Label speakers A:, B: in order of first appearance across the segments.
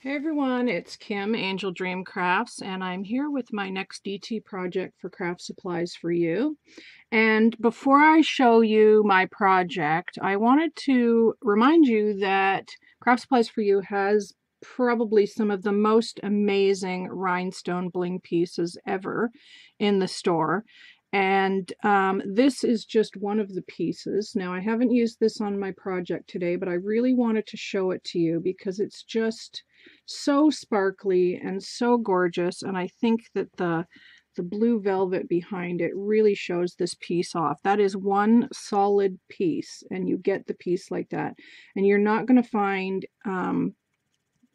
A: Hey everyone, it's Kim, Angel Dream Crafts, and I'm here with my next DT project for Craft Supplies for You. And before I show you my project, I wanted to remind you that Craft Supplies for You has probably some of the most amazing rhinestone bling pieces ever in the store. And this is just one of the pieces. Now, I haven't used this on my project today, but I really wanted to show it to you because it's just so sparkly and so gorgeous. And I think that the blue velvet behind it really shows this piece off. That is one solid piece, and you get the piece like that. And you're not going to find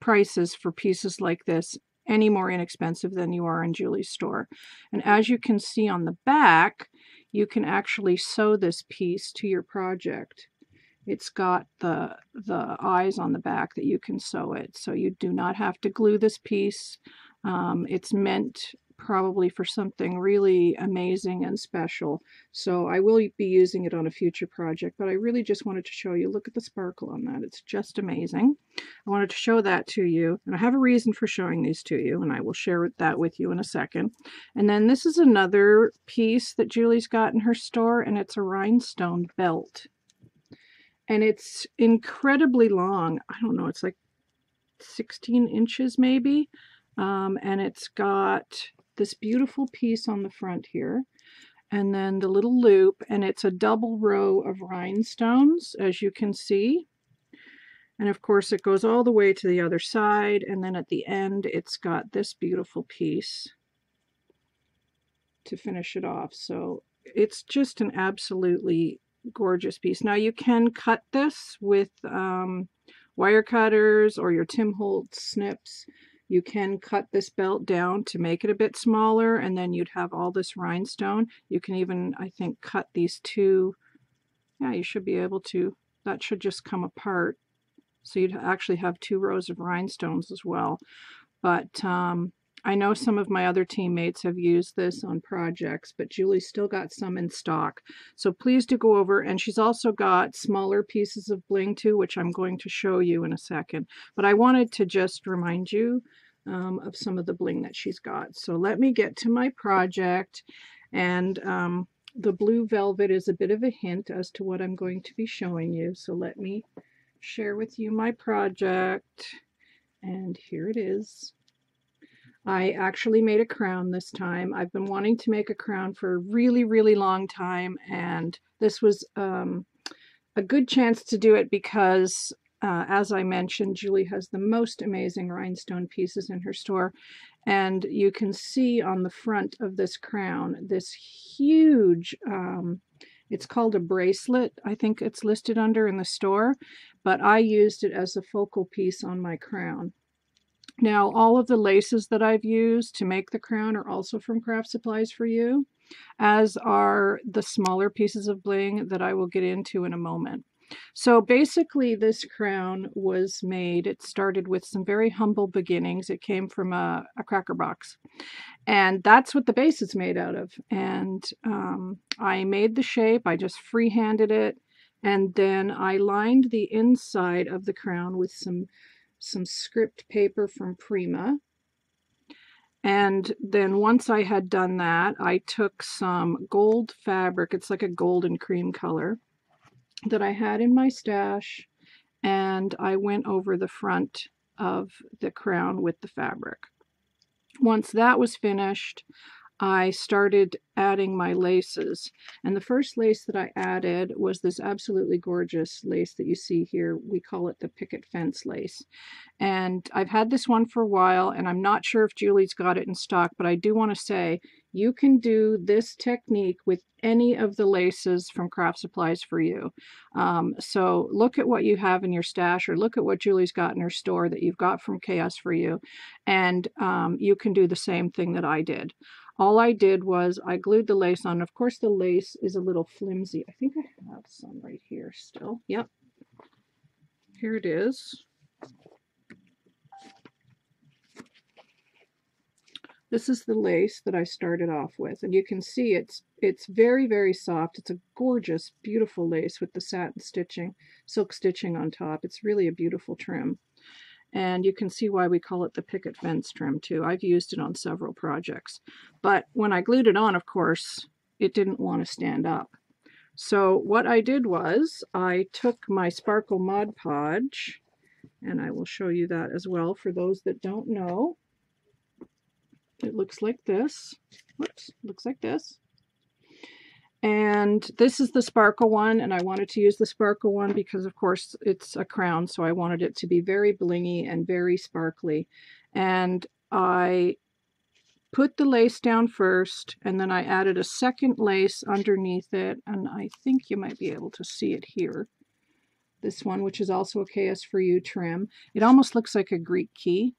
A: prices for pieces like this any more inexpensive than you are in Julie's store. And as you can see on the back, you can actually sew this piece to your project. It's got the eyes on the back that you can sew it, so you do not have to glue this piece. It's meant probably for something really amazing and special, so I will be using it on a future project, but I really just wanted to show you. Look at the sparkle on that. It's just amazing. I wanted to show that to you, and I have a reason for showing these to you, and I will share that with you in a second. And then this is another piece that Julie's got in her store, and it's a rhinestone belt. And it's incredibly long. I don't know, it's like 16 inches maybe. And it's got this beautiful piece on the front here, and then the little loop, and it's a double row of rhinestones, as you can see. And of course it goes all the way to the other side, and then at the end it's got this beautiful piece to finish it off. So it's just an absolutely gorgeous piece. Now you can cut this with wire cutters or your Tim Holtz snips. You can cut this belt down to make it a bit smaller, and then you'd have all this rhinestone. You can even, I think, cut these two. Yeah, you should be able to. That should just come apart. So you'd actually have 2 rows of rhinestones as well. But I know some of my other teammates have used this on projects, but Julie's still got some in stock. So please do go over, and she's also got smaller pieces of bling too, which I'm going to show you in a second. But I wanted to just remind you of some of the bling that she's got. So let me get to my project, and the blue velvet is a bit of a hint as to what I'm going to be showing you. So let me share with you my project, and here it is. I actually made a crown this time. I've been wanting to make a crown for a really, really long time, and this was a good chance to do it because, as I mentioned, Julie has the most amazing rhinestone pieces in her store, and you can see on the front of this crown this huge, it's called a bracelet, I think it's listed under in the store, but I used it as a focal piece on my crown. Now, all of the laces that I've used to make the crown are also from Craft Supplies for You, as are the smaller pieces of bling that I will get into in a moment. So basically this crown was made, it started with some very humble beginnings. It came from a cracker box. And that's what the base is made out of. And I made the shape, I just freehanded it, and then I lined the inside of the crown with some script paper from Prima. And then once I had done that, I took some gold fabric, it's like a golden cream color, that I had in my stash, and I went over the front of the crown with the fabric. Once that was finished, I started adding my laces, and the first lace that I added was this absolutely gorgeous lace that you see here. We call it the picket fence lace, and I've had this one for a while, and I'm not sure if Julie's got it in stock, but I do want to say you can do this technique with any of the laces from Craft Supplies for You. So look at what you have in your stash, or look at what Julie's got in her store that you've got from KS4U, and you can do the same thing that I did. All I did was I glued the lace on. Of course, the lace is a little flimsy. I think I have some right here still. Yep. Here it is. This is the lace that I started off with, and you can see it's very, very soft. It's a gorgeous, beautiful lace with the satin stitching, silk stitching on top. It's really a beautiful trim. And you can see why we call it the picket fence trim too. I've used it on several projects. But when I glued it on, of course, it didn't want to stand up. So what I did was I took my Sparkle Mod Podge, and I will show you that as well for those that don't know. It looks like this. Whoops, looks like this. And this is the sparkle one, and I wanted to use the sparkle one because, of course, it's a crown, so I wanted it to be very blingy and very sparkly. And I put the lace down first, and then I added a second lace underneath it, and I think you might be able to see it here. This one, which is also a KS4U trim. It almost looks like a Greek key.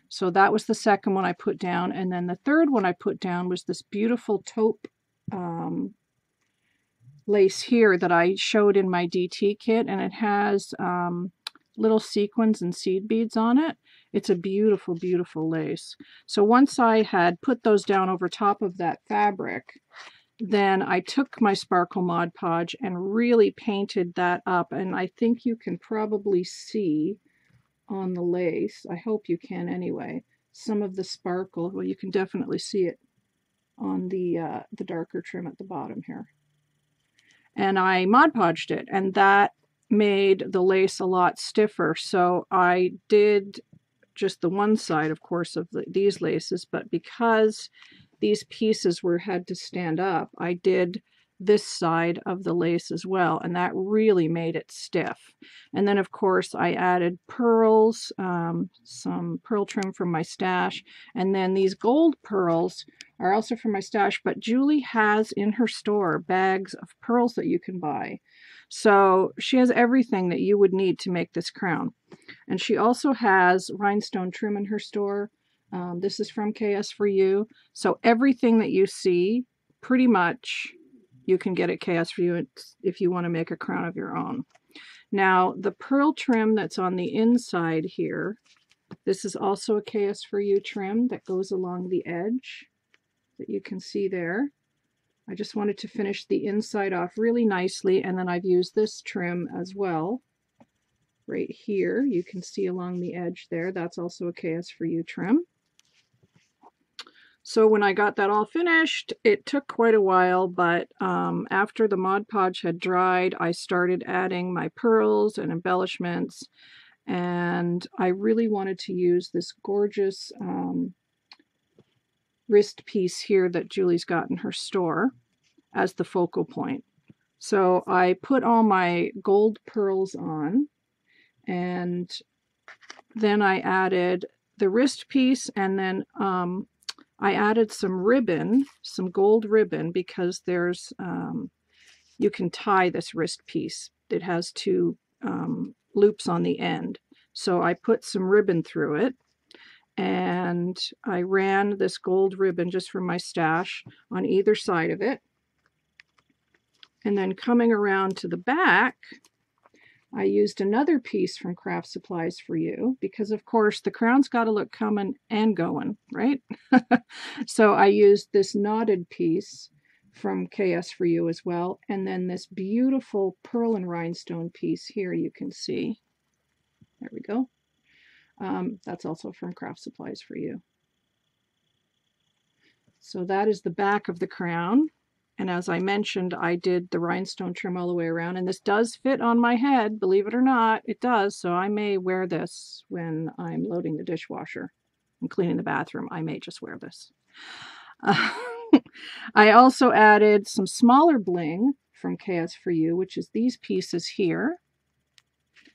A: So that was the second one I put down, and then the third one I put down was this beautiful taupe lace here that I showed in my DT kit, and it has little sequins and seed beads on it. It's a beautiful, beautiful lace. So once I had put those down over top of that fabric, then I took my Sparkle Mod Podge and really painted that up, and I think you can probably see on the lace, I hope you can anyway, some of the sparkle. Well, you can definitely see it on the darker trim at the bottom here. And I Mod Podged it, and that made the lace a lot stiffer. So I did just the one side, of course, of these laces, but because these pieces had to stand up, I did this side of the lace as well, and that really made it stiff. And then, of course, I added pearls, some pearl trim from my stash, and then these gold pearls are also from my stash, but Julie has in her store bags of pearls that you can buy. So she has everything that you would need to make this crown. And she also has rhinestone trim in her store. This is from KS4U. So everything that you see, pretty much, you can get at KS4U if you want to make a crown of your own. Now, the pearl trim that's on the inside here, this is also a KS4U trim that goes along the edge that you can see there. I just wanted to finish the inside off really nicely, and then I've used this trim as well. Right here, you can see along the edge there, that's also a KS4U trim. So when I got that all finished, it took quite a while, but after the Mod Podge had dried, I started adding my pearls and embellishments, and I really wanted to use this gorgeous wrist piece here that Julie's got in her store as the focal point. So I put all my gold pearls on, and then I added the wrist piece, and then I added some ribbon, some gold ribbon, because there's, you can tie this wrist piece. It has two loops on the end. So I put some ribbon through it, and I ran this gold ribbon just from my stash on either side of it. And then coming around to the back, I used another piece from Craft Supplies for You, because of course the crown's got to look coming and going, right? So I used this knotted piece from KS4U as well, and then this beautiful pearl and rhinestone piece here you can see. There we go. That's also from Craft Supplies for You. So that is the back of the crown. And as I mentioned, I did the rhinestone trim all the way around, and this does fit on my head, believe it or not, it does. So I may wear this when I'm loading the dishwasher and cleaning the bathroom. I may just wear this. I also added some smaller bling from KS4U, which is these pieces here.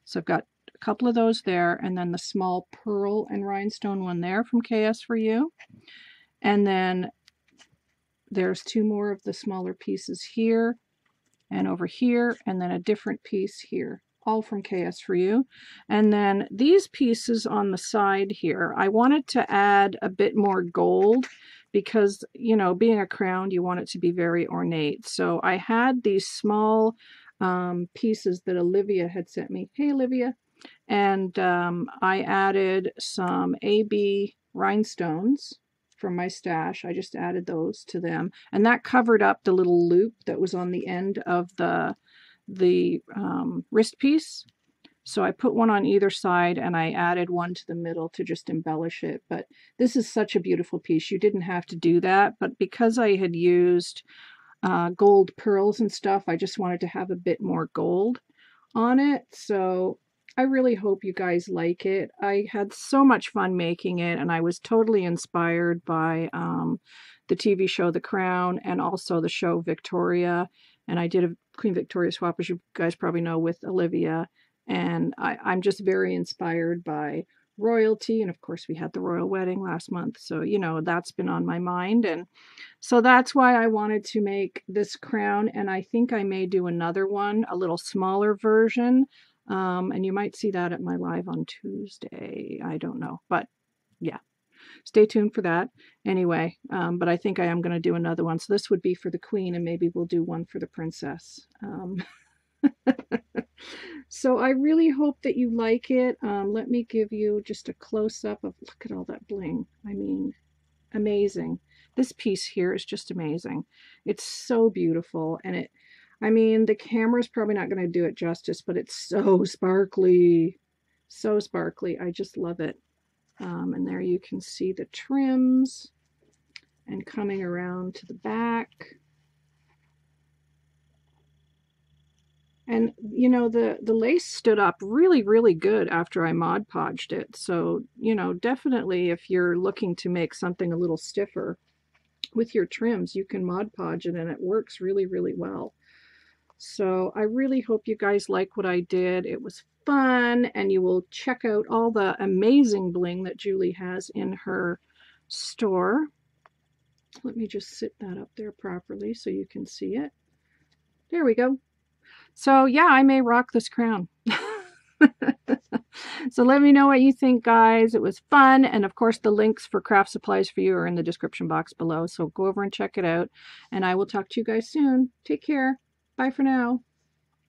A: So I've got a couple of those there, and then the small pearl and rhinestone one there from KS4U. And then there's two more of the smaller pieces here and over here, and then a different piece here, all from KS4U. And then these pieces on the side here, I wanted to add a bit more gold because, you know, being a crown, you want it to be very ornate. So I had these small pieces that Olivia had sent me. Hey, Olivia. And I added some AB rhinestones from my stash. I just added those to them, and that covered up the little loop that was on the end of the wrist piece. So I put one on either side and I added one to the middle to just embellish it. But this is such a beautiful piece. You didn't have to do that, but because I had used gold pearls and stuff, I just wanted to have a bit more gold on it. So I really hope you guys like it. I had so much fun making it, and I was totally inspired by the TV show The Crown and also the show Victoria. And I did a Queen Victoria swap, as you guys probably know, with Olivia. And I'm just very inspired by royalty. And of course, we had the royal wedding last month. So, you know, that's been on my mind. And so that's why I wanted to make this crown. And I think I may do another one, a little smaller version. And you might see that at my live on Tuesday. I don't know. But yeah, stay tuned for that. Anyway, but I think I am going to do another one. So this would be for the queen, and maybe we'll do one for the princess. So I really hope that you like it. Let me give you just a close-up of, look at all that bling. I mean, amazing. This piece here is just amazing. It's so beautiful, and I mean, the camera's probably not going to do it justice, but it's so sparkly. So sparkly. I just love it. And there you can see the trims and coming around to the back. And, you know, the lace stood up really, really good after I Mod Podged it. So, you know, definitely if you're looking to make something a little stiffer with your trims, you can Mod Podge it, and it works really, really well. So I really hope you guys like what I did. It was fun, and you will check out all the amazing bling that Julie has in her store. Let me just sit that up there properly so you can see it. There we go. So yeah, I may rock this crown. So let me know what you think, guys. It was fun. And of course, the links for craft supplies for you are in the description box below. So go over and check it out. And I will talk to you guys soon. Take care. Bye for now.